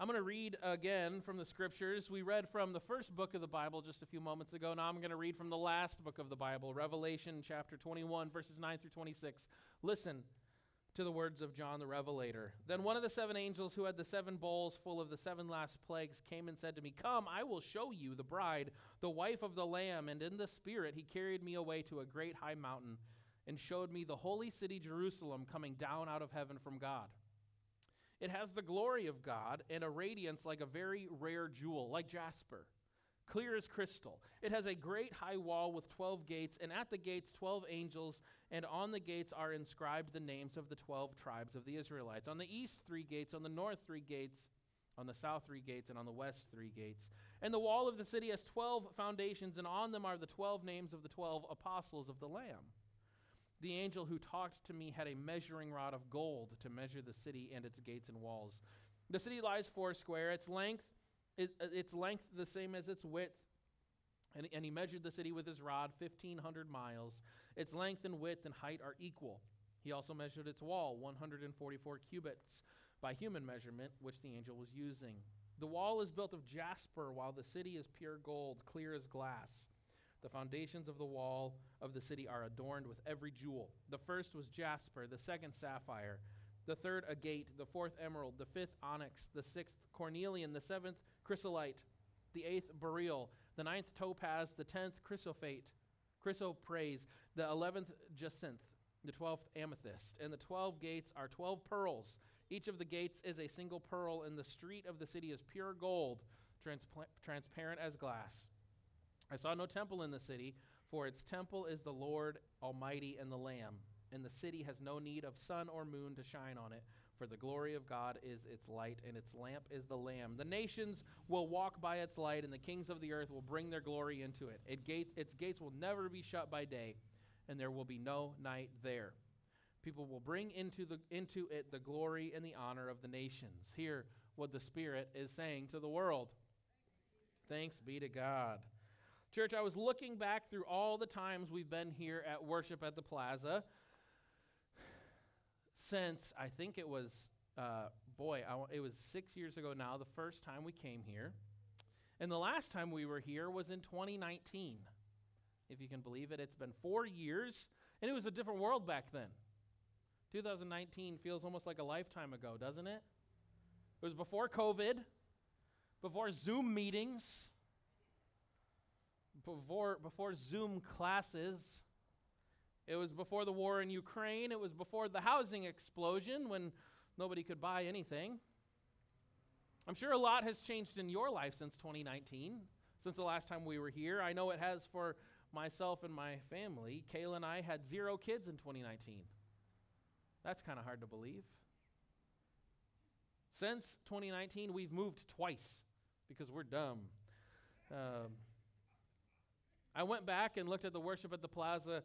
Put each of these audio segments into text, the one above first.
I'm going to read again from the scriptures. We read from the first book of the Bible just a few moments ago. Now I'm going to read from the last book of the Bible, Revelation chapter 21, verses 9 through 26. Listen to the words of John the Revelator. Then one of the seven angels who had the seven bowls full of the seven last plagues came and said to me, "Come, I will show you the bride, the wife of the Lamb." And in the Spirit he carried me away to a great high mountain and showed me the holy city Jerusalem coming down out of heaven from God. It has the glory of God and a radiance like a very rare jewel, like jasper, clear as crystal. It has a great high wall with 12 gates, and at the gates 12 angels, and on the gates are inscribed the names of the 12 tribes of the Israelites. On the east 3 gates, on the north 3 gates, on the south 3 gates, and on the west 3 gates. And the wall of the city has 12 foundations, and on them are the 12 names of the 12 apostles of the Lamb. The angel who talked to me had a measuring rod of gold to measure the city and its gates and walls. The city lies foursquare, its length the same as its width. And he measured the city with his rod, 1,500 miles. Its length and width and height are equal. He also measured its wall, 144 cubits, by human measurement, which the angel was using. The wall is built of jasper, while the city is pure gold, clear as glass. The foundations of the wall of the city are adorned with every jewel. The first was jasper, the second sapphire, the third agate, the fourth emerald, the fifth onyx, the sixth cornelian, the seventh chrysolite, the eighth beryl, the ninth topaz, the 10th chrysoprase, the 11th jacinth, the 12th amethyst. And the 12 gates are 12 pearls. Each of the gates is a single pearl, and the street of the city is pure gold, transparent as glass. I saw no temple in the city, for its temple is the Lord Almighty and the Lamb. And the city has no need of sun or moon to shine on it, for the glory of God is its light, and its lamp is the Lamb. The nations will walk by its light, and the kings of the earth will bring their glory into it. Its gates will never be shut by day, and there will be no night there. People will bring into it the glory and the honor of the nations. Hear what the Spirit is saying to the world. Thanks be to God. Church, I was looking back through all the times we've been here at worship at the Plaza since, I think it was, it was 6 years ago now, the first time we came here. And the last time we were here was in 2019. If you can believe it, it's been 4 years, and it was a different world back then. 2019 feels almost like a lifetime ago, doesn't it? It was before COVID, before Zoom meetings, before Zoom classes. It was before the war in Ukraine. It was before the housing explosion when nobody could buy anything. I'm sure a lot has changed in your life since 2019, since the last time we were here. I know it has for myself and my family. Kayla and I had 0 kids in 2019. That's kind of hard to believe. Since 2019, we've moved twice because we're dumb. I went back and looked at the worship at the Plaza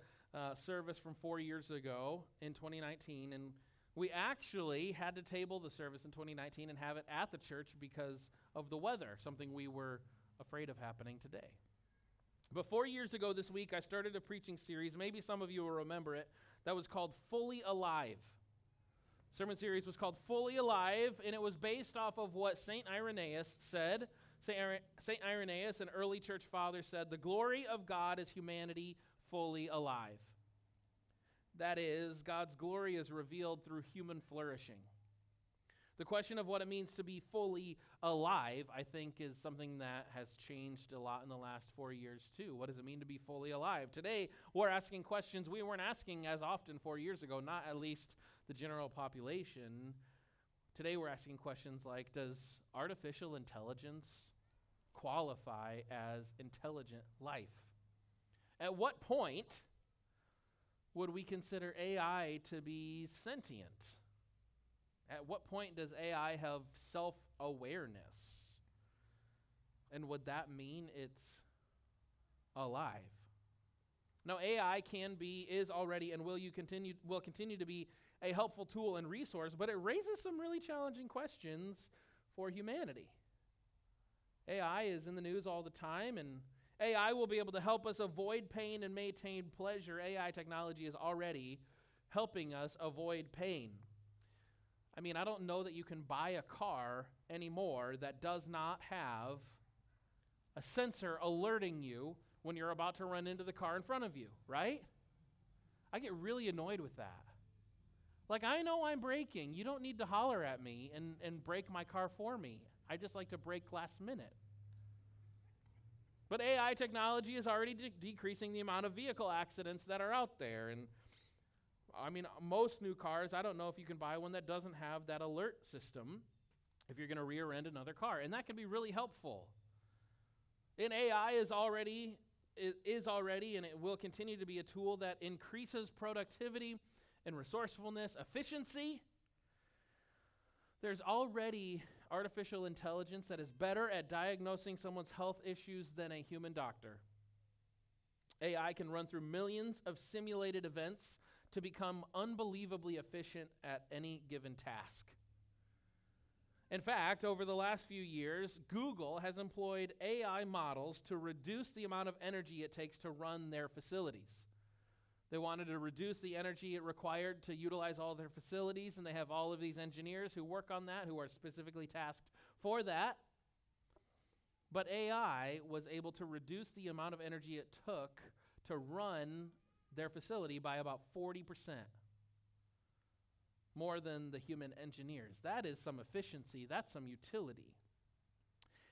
service from 4 years ago in 2019, and we actually had to table the service in 2019 and have it at the church because of the weather, something we were afraid of happening today. But 4 years ago this week, I started a preaching series, maybe some of you will remember it, that was called Fully Alive. Sermon series was called Fully Alive, and it was based off of what St. Irenaeus said. St. Irenaeus, an early church father, said, "The glory of God is humanity fully alive." That is, God's glory is revealed through human flourishing. The question of what it means to be fully alive, I think, is something that has changed a lot in the last 4 years, too. What does it mean to be fully alive? Today, we're asking questions we weren't asking as often 4 years ago, not at least the general population. Today, we're asking questions like, does artificial intelligence qualify as intelligent life? At what point would we consider AI to be sentient? At what point does AI have self-awareness? And would that mean it's alive? Now, AI is already, and will continue to be a helpful tool and resource, but it raises some really challenging questions for humanity. AI is in the news all the time, and AI will be able to help us avoid pain and maintain pleasure. AI technology is already helping us avoid pain. I mean, I don't know that you can buy a car anymore that does not have a sensor alerting you when you're about to run into the car in front of you, right? I get really annoyed with that. Like, I know I'm braking. You don't need to holler at me and brake my car for me. I just like to brake last minute. But AI technology is already decreasing the amount of vehicle accidents that are out there. And I mean, most new cars, I don't know if you can buy one that doesn't have that alert system if you're going to rear end another car. And that can be really helpful. And AI is already, and it will continue to be a tool that increases productivity and resourcefulness, efficiency. There's already artificial intelligence that is better at diagnosing someone's health issues than a human doctor. AI can run through millions of simulated events to become unbelievably efficient at any given task. In fact, over the last few years, Google has employed AI models to reduce the amount of energy it takes to run their facilities. They wanted to reduce the energy it required to utilize all their facilities, and they have all of these engineers who work on that, who are specifically tasked for that. But AI was able to reduce the amount of energy it took to run their facility by about 40%, more than the human engineers. That is some efficiency. That's some utility.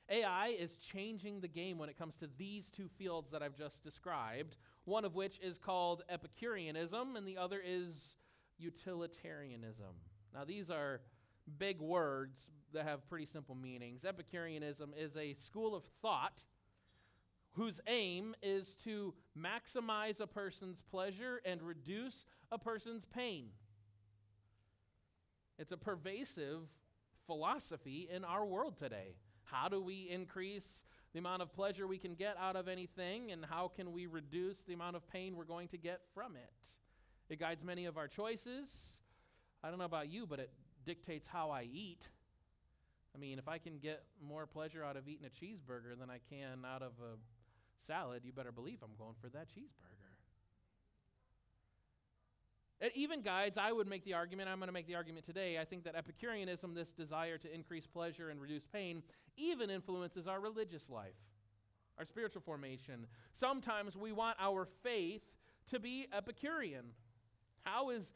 AI is changing the game when it comes to these two fields that I've just described, one of which is called Epicureanism, and the other is utilitarianism. Now, these are big words that have pretty simple meanings. Epicureanism is a school of thought whose aim is to maximize a person's pleasure and reduce a person's pain. It's a pervasive philosophy in our world today. How do we increase the amount of pleasure we can get out of anything, and how can we reduce the amount of pain we're going to get from it? It guides many of our choices. I don't know about you, but it dictates how I eat. I mean, if I can get more pleasure out of eating a cheeseburger than I can out of a salad, you better believe I'm going for that cheeseburger. It even guides, I'm going to make the argument today, I think that Epicureanism, this desire to increase pleasure and reduce pain, even influences our religious life, our spiritual formation. Sometimes we want our faith to be Epicurean. How is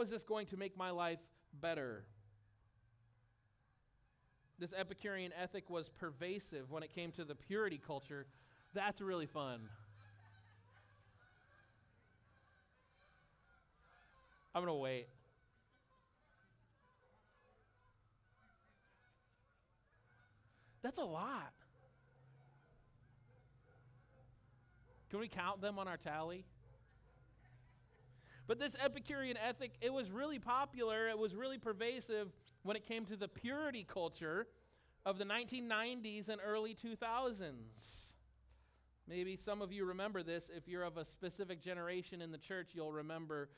this going to make my life better? This Epicurean ethic was pervasive when it came to the purity culture. That's really fun. I'm going to wait. That's a lot. Can we count them on our tally? But this Epicurean ethic, it was really popular. It was really pervasive when it came to the purity culture of the 1990s and early 2000s. Maybe some of you remember this. If you're of a specific generation in the church, you'll remember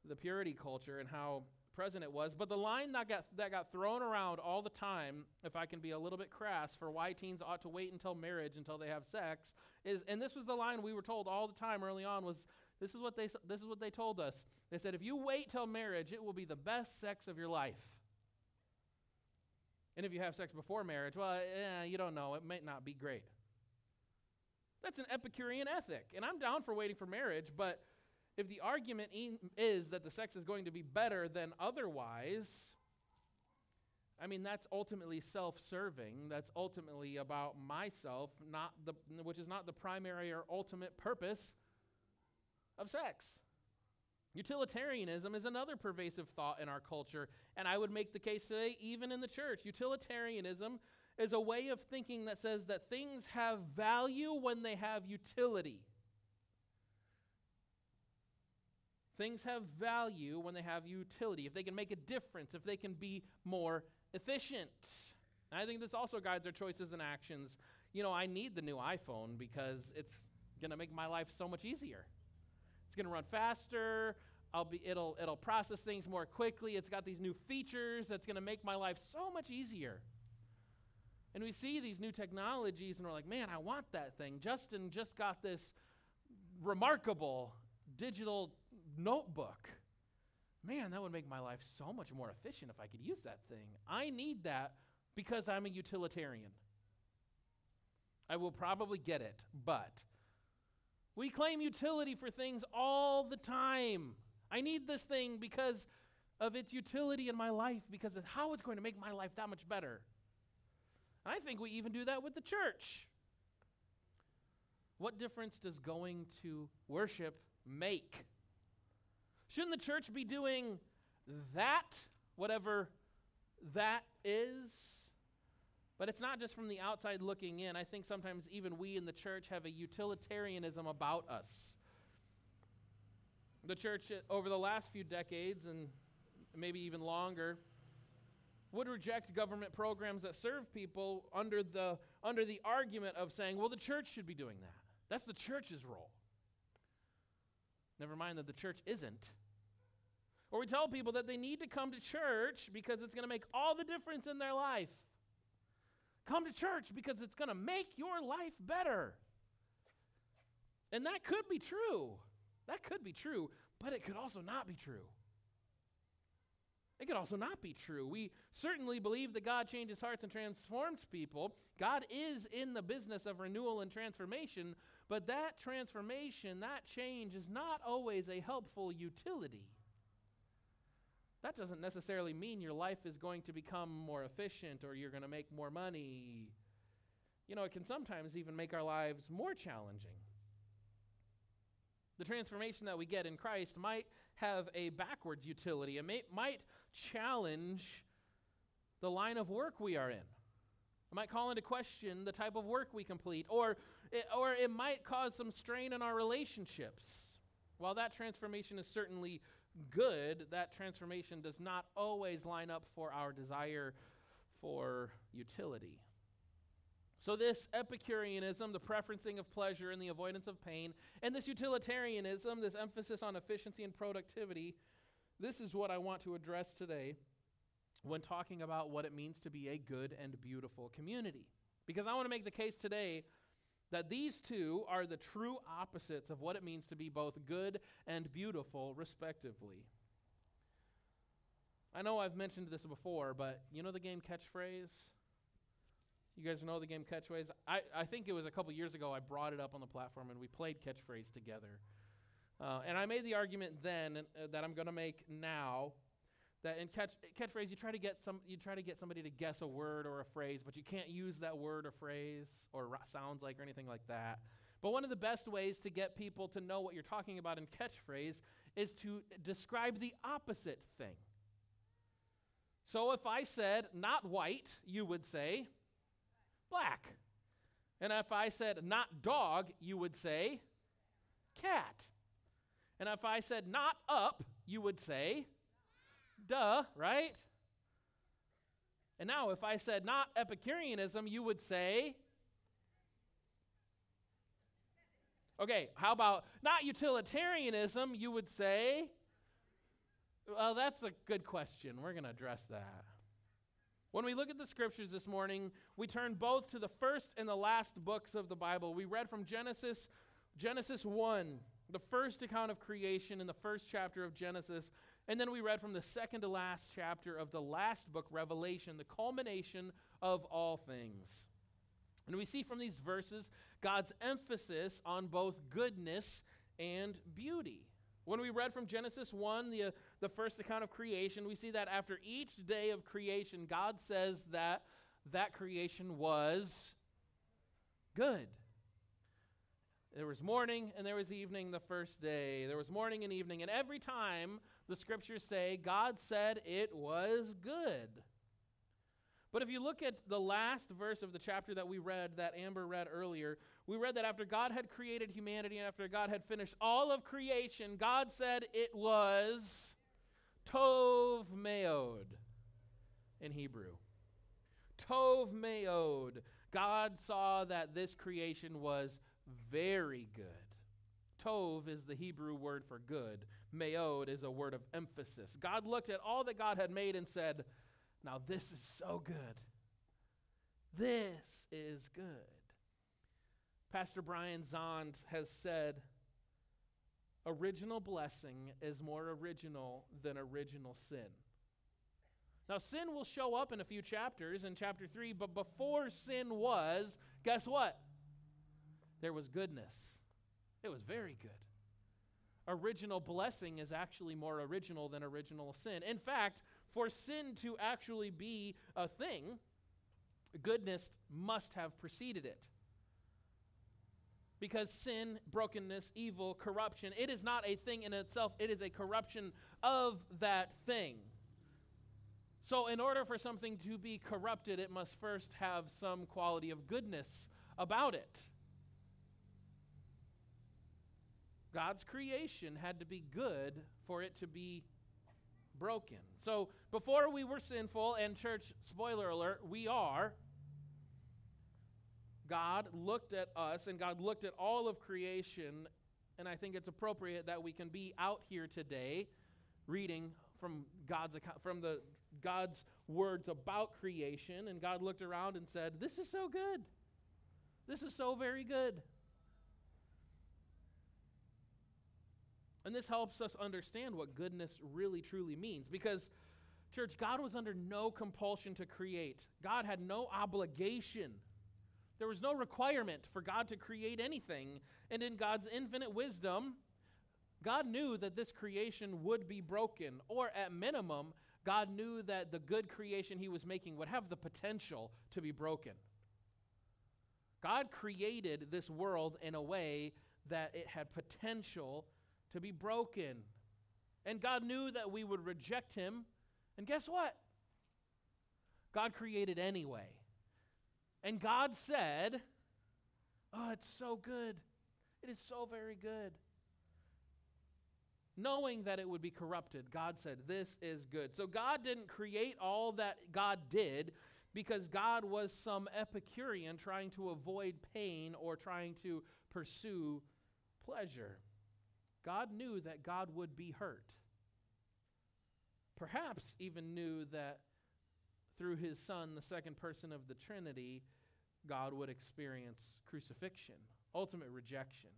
the purity culture and how present it was. But the line that got thrown around all the time, if I can be a little bit crass, for why teens ought to wait until marriage, until they have sex, is, and this was the line we were told all the time early on, was this is what they told us. They said, if you wait till marriage, it will be the best sex of your life. And if you have sex before marriage, well, you don't know. It might not be great. That's an Epicurean ethic. And I'm down for waiting for marriage, but if the argument is that the sex is going to be better than otherwise, I mean, that's ultimately self-serving. That's ultimately about myself, which is not the primary or ultimate purpose of sex. Utilitarianism is another pervasive thought in our culture, and I would make the case today, even in the church. Utilitarianism is a way of thinking that says that things have value when they have utility. Things have value when they have utility, if they can make a difference, if they can be more efficient. And I think this also guides our choices and actions. You know, I need the new iPhone because it's going to make my life so much easier. It's going to run faster. It'll process things more quickly. It's got these new features that's going to make my life so much easier. And we see these new technologies and we're like, man, I want that thing. Justin just got this remarkable digital notebook. Man, that would make my life so much more efficient if I could use that thing. I need that because I'm a utilitarian. I will probably get it, but we claim utility for things all the time. I need this thing because of its utility in my life, because of how it's going to make my life that much better. I think we even do that with the church. What difference does going to worship make? Shouldn't the church be doing that, whatever that is? But it's not just from the outside looking in. I think sometimes even we in the church have a utilitarianism about us. The church over the last few decades, and maybe even longer, would reject government programs that serve people under the argument of saying, well, the church should be doing that. That's the church's role. Never mind that the church isn't. Or we tell people that they need to come to church because it's going to make all the difference in their life. Come to church because it's going to make your life better. And that could be true. That could be true, but it could also not be true. It could also not be true. We certainly believe that God changes hearts and transforms people. God is in the business of renewal and transformation, but that transformation, that change is not always a helpful utility. That doesn't necessarily mean your life is going to become more efficient or you're going to make more money. You know, it can sometimes even make our lives more challenging. The transformation that we get in Christ might have a backwards utility. It might challenge the line of work we are in. It might call into question the type of work we complete, or it might cause some strain in our relationships. While that transformation is certainly good, that transformation does not always line up for our desire for utility. So this Epicureanism, the preferencing of pleasure and the avoidance of pain, and this utilitarianism, this emphasis on efficiency and productivity, this is what I want to address today when talking about what it means to be a good and beautiful community. Because I want to make the case today that these two are the true opposites of what it means to be both good and beautiful, respectively. I know I've mentioned this before, but you know the game Catchphrase? You guys know the game Catchphrase? I think it was a couple years ago I brought it up on the platform and we played Catchphrase together. And I made the argument then that I'm going to make now, that in Catchphrase you try to get somebody to guess a word or a phrase, but you can't use that word or phrase or sounds like or anything like that. But one of the best ways to get people to know what you're talking about in Catchphrase is to describe the opposite thing. So if I said not white, you would say black. And if I said not dog, you would say cat. And if I said not up, you would say duh, right? And now if I said not Epicureanism, you would say, okay, how about not utilitarianism, you would say, well, that's a good question. We're going to address that. When we look at the scriptures this morning, we turn both to the first and the last books of the Bible. We read from Genesis 1, the first account of creation in the first chapter of Genesis, and then we read from the second to last chapter of the last book, Revelation, the culmination of all things. And we see from these verses God's emphasis on both goodness and beauty. When we read from Genesis 1, the first account of creation, we see that after each day of creation, God says that that creation was good. There was morning and there was evening the first day. There was morning and evening. And every time the scriptures say God said it was good. But if you look at the last verse of the chapter that we read, that Amber read earlier, we read that after God had created humanity and after God had finished all of creation, God said it was Tov Meod in Hebrew. Tov Meod. God saw that this creation was very good. Tov is the Hebrew word for good. Meod is a word of emphasis. God looked at all that God had made and said, now this is so good. This is good. Pastor Brian Zond has said, original blessing is more original than original sin. Now, sin will show up in a few chapters in chapter 3, but before sin was, guess what? There was goodness. It was very good. Original blessing is actually more original than original sin. In fact, for sin to actually be a thing, goodness must have preceded it. Because sin, brokenness, evil, corruption, it is not a thing in itself. It is a corruption of that thing. So in order for something to be corrupted, it must first have some quality of goodness about it. God's creation had to be good for it to be broken. So before we were sinful, and church, spoiler alert, we are, God looked at us and God looked at all of creation, and I think it's appropriate that we can be out here today reading from God's account, from God's words about creation, and God looked around and said, "This is so good. This is so very good." And this helps us understand what goodness really truly means, because church, God was under no compulsion to create. God had no obligation. There was no requirement for God to create anything. And in God's infinite wisdom, God knew that this creation would be broken, or at minimum, God knew that the good creation he was making would have the potential to be broken. God created this world in a way that it had potential to be broken. And God knew that we would reject him. And guess what? God created anyway. And God said, "Oh, it's so good. It is so very good." Knowing that it would be corrupted, God said, "This is good." So God didn't create all that God did because God was some Epicurean trying to avoid pain or trying to pursue pleasure. God knew that God would be hurt. Perhaps even knew that through his Son, the second person of the Trinity, God would experience crucifixion, ultimate rejection.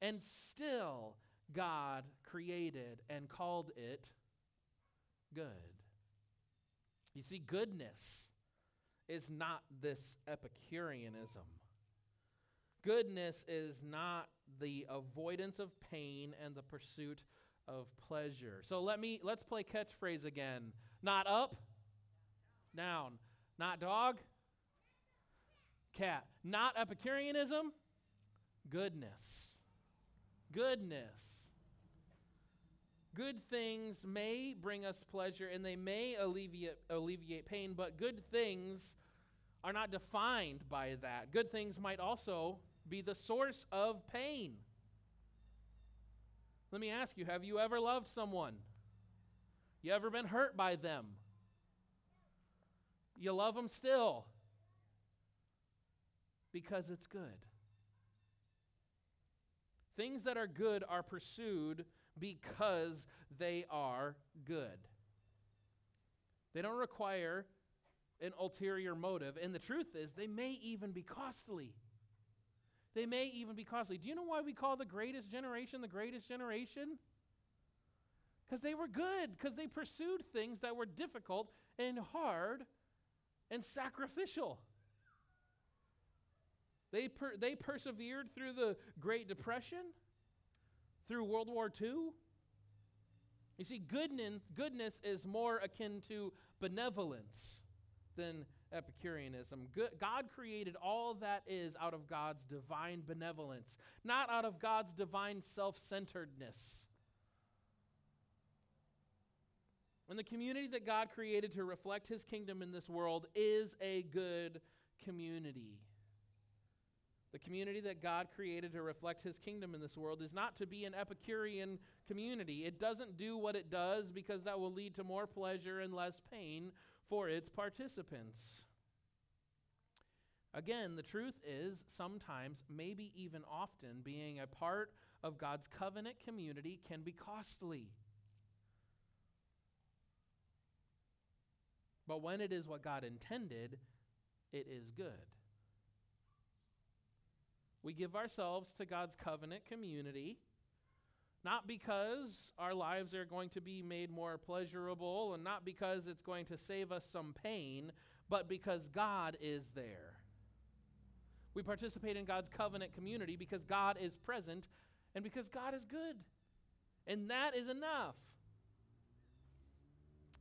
And still, God created and called it good. You see, goodness is not this Epicureanism. Goodness is not the avoidance of pain and the pursuit of pleasure. So let's play catchphrase again. Not up, down. Not dog, cat. Not Epicureanism, goodness. Goodness. Good things may bring us pleasure and they may alleviate pain, but good things are not defined by that. Good things might also be the source of pain. Let me ask you, have you ever loved someone? You ever been hurt by them? You love them still because it's good. Things that are good are pursued because they are good. They don't require an ulterior motive, and the truth is they may even be costly. They may even be costly. Do you know why we call the greatest generation the greatest generation? Because they were good, because they pursued things that were difficult and hard and sacrificial. They persevered through the Great Depression, through World War II. You see, goodness is more akin to benevolence than Epicureanism. God created all that is out of God's divine benevolence, not out of God's divine self-centeredness. And the community that God created to reflect his kingdom in this world is a good community. The community that God created to reflect his kingdom in this world is not to be an Epicurean community. It doesn't do what it does because that will lead to more pleasure and less pain for its participants. Again, the truth is sometimes, maybe even often, being a part of God's covenant community can be costly. But when it is what God intended, it is good. We give ourselves to God's covenant community Not because our lives are going to be made more pleasurable and not because it's going to save us some pain, but because God is there. We participate in God's covenant community because God is present and because God is good. And that is enough.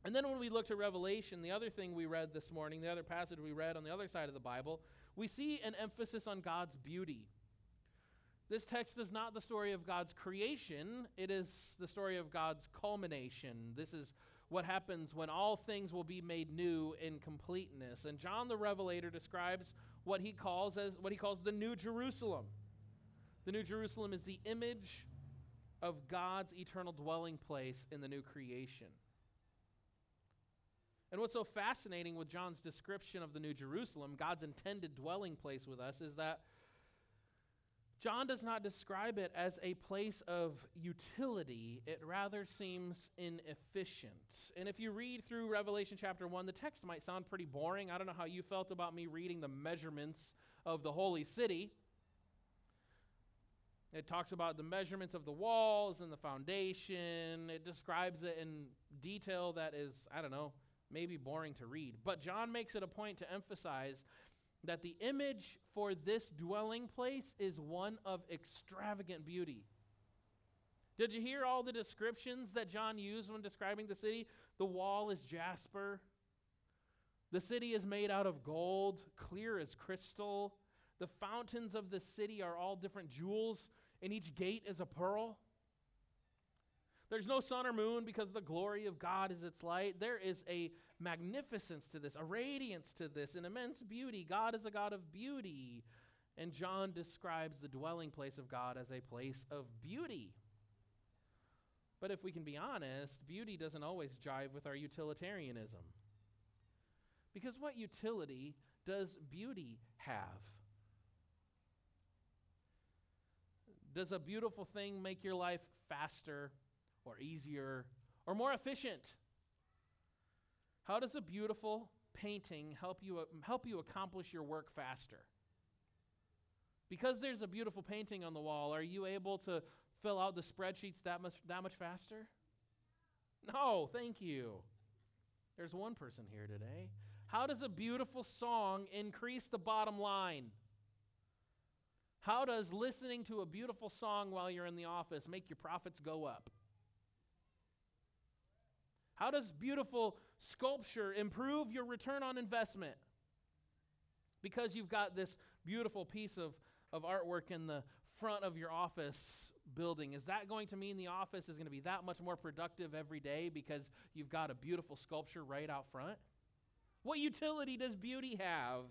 And then when we look to Revelation, the other thing we read this morning, the other passage we read on the other side of the Bible, we see an emphasis on God's beauty. This text is not the story of God's creation. It is the story of God's culmination. This is what happens when all things will be made new in completeness. And John the Revelator describes what he calls the New Jerusalem. The New Jerusalem is the image of God's eternal dwelling place in the new creation. And what's so fascinating with John's description of the New Jerusalem, God's intended dwelling place with us, is that John does not describe it as a place of utility. It rather seems inefficient. And if you read through Revelation chapter 1, the text might sound pretty boring. I don't know how you felt about me reading the measurements of the holy city. It talks about the measurements of the walls and the foundation. It describes it in detail that is, maybe boring to read. But John makes it a point to emphasize that the image for this dwelling place is one of extravagant beauty. Did you hear all the descriptions that John used when describing the city? The wall is jasper. The city is made out of gold, clear as crystal. The fountains of the city are all different jewels, and each gate is a pearl. There's no sun or moon because the glory of God is its light. There is a magnificence to this, a radiance to this, an immense beauty. God is a God of beauty. And John describes the dwelling place of God as a place of beauty. But if we can be honest, beauty doesn't always jive with our utilitarianism. Because what utility does beauty have? Does a beautiful thing make your life faster or easier or more efficient? How does a beautiful painting help you accomplish your work faster? Because there's a beautiful painting on the wall, are you able to fill out the spreadsheets that much faster? No, thank you. There's one person here today. How does a beautiful song increase the bottom line? How does listening to a beautiful song while you're in the office make your profits go up? How does beautiful sculpture improve your return on investment? Because you've got this beautiful piece of artwork in the front of your office building, is that going to mean the office is going to be that much more productive every day because you've got a beautiful sculpture right out front? What utility does beauty have?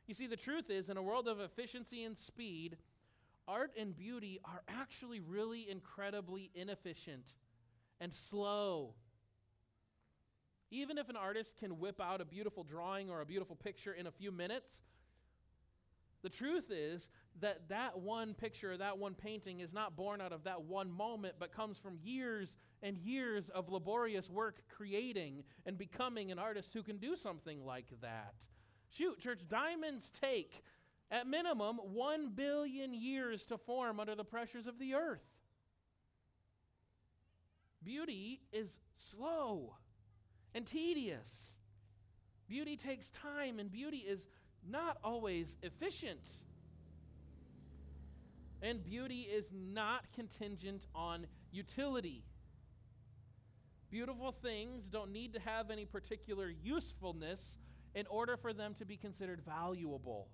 You see, the truth is, in a world of efficiency and speed, art and beauty are actually really incredibly inefficient and slow. Even if an artist can whip out a beautiful drawing or a beautiful picture in a few minutes, the truth is that one picture or that one painting is not born out of that one moment, but comes from years and years of laborious work creating and becoming an artist who can do something like that. Shoot, church, diamonds take, at minimum, 1 billion years to form under the pressures of the earth. Beauty is slow and tedious. Beauty takes time, and beauty is not always efficient. And beauty is not contingent on utility. Beautiful things don't need to have any particular usefulness in order for them to be considered valuable.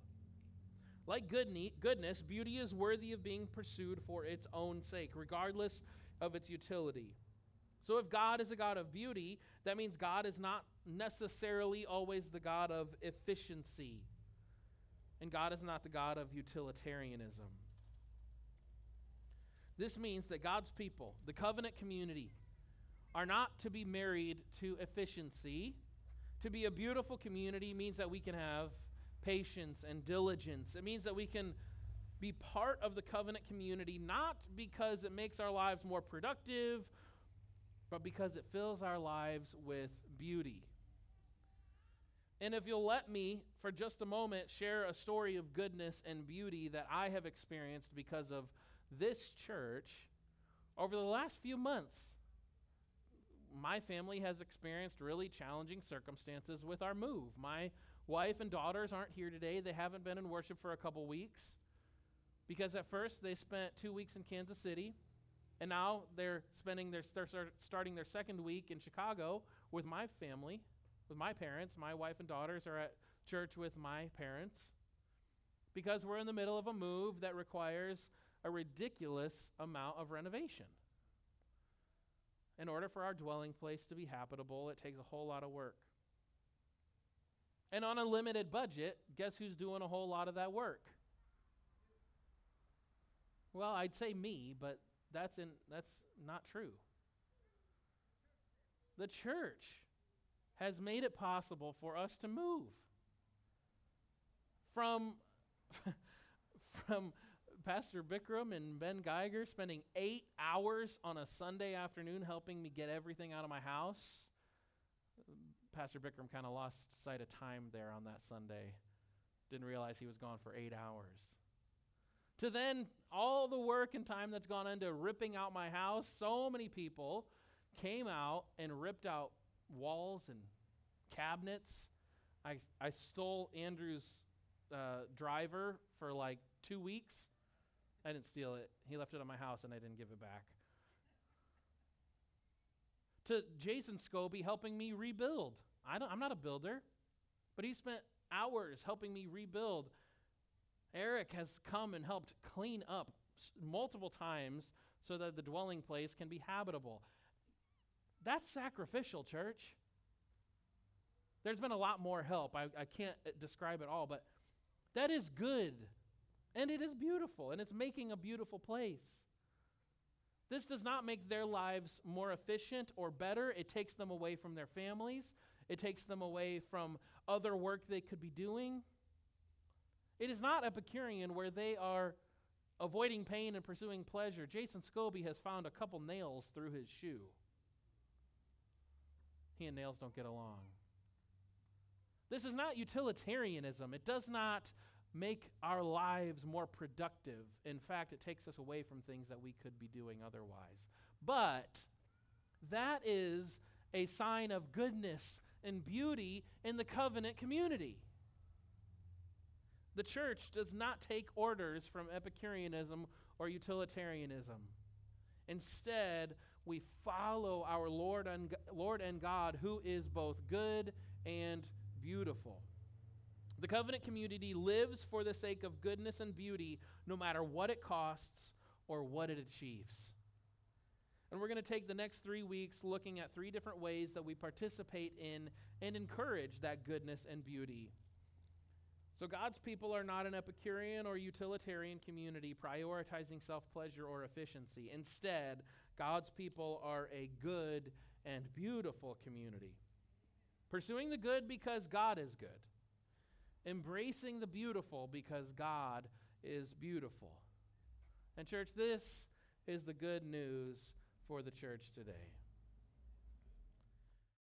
Like goodness, beauty is worthy of being pursued for its own sake, regardless of its utility. So if God is a God of beauty, that means God is not necessarily always the God of efficiency. And God is not the God of utilitarianism. This means that God's people, the covenant community, are not to be married to efficiency. To be a beautiful community means that we can have patience and diligence. It means that we can be part of the covenant community, not because it makes our lives more productive, but because it fills our lives with beauty. And if you'll let me, for just a moment, share a story of goodness and beauty that I have experienced because of this church, over the last few months, my family has experienced really challenging circumstances with our move. My wife and daughters aren't here today. They haven't been in worship for a couple weeks because at first they spent 2 weeks in Kansas City, and now they're starting their second week in Chicago with my family, with my parents. My wife and daughters are at church with my parents because we're in the middle of a move that requires a ridiculous amount of renovation. In order for our dwelling place to be habitable, it takes a whole lot of work. And on a limited budget, guess who's doing a whole lot of that work? Well, I'd say me, but that's not true. The church has made it possible for us to move from Pastor Bikram and Ben Geiger spending 8 hours on a Sunday afternoon helping me get everything out of my house. Pastor Bikram kind of lost sight of time there on that Sunday. Didn't realize he was gone for 8 hours. To then all the work and time that's gone into ripping out my house. So many people came out and ripped out walls and cabinets. I stole Andrew's driver for like 2 weeks. I didn't steal it. He left it at my house and I didn't give it back. To Jason Scobie helping me rebuild. I'm not a builder, but he spent hours helping me rebuild. Eric has come and helped clean up multiple times so that the dwelling place can be habitable. That's sacrificial, church. There's been a lot more help. I can't describe it all, but that is good. And it is beautiful, and it's making a beautiful place. This does not make their lives more efficient or better. It takes them away from their families. It takes them away from other work they could be doing. It is not Epicurean where they are avoiding pain and pursuing pleasure. Jason Scobie has found a couple nails through his shoe. He and nails don't get along. This is not utilitarianism. It does not make our lives more productive. In fact, it takes us away from things that we could be doing otherwise. But that is a sign of goodness and beauty in the covenant community. The church does not take orders from Epicureanism or utilitarianism. Instead, we follow our Lord and God, who is both good and beautiful. The covenant community lives for the sake of goodness and beauty, no matter what it costs or what it achieves. And we're going to take the next 3 weeks looking at 3 different ways that we participate in and encourage that goodness and beauty. So God's people are not an Epicurean or utilitarian community prioritizing self-pleasure or efficiency. Instead, God's people are a good and beautiful community. Pursuing the good because God is good. Embracing the beautiful because God is beautiful. And church, this is the good news for the church today.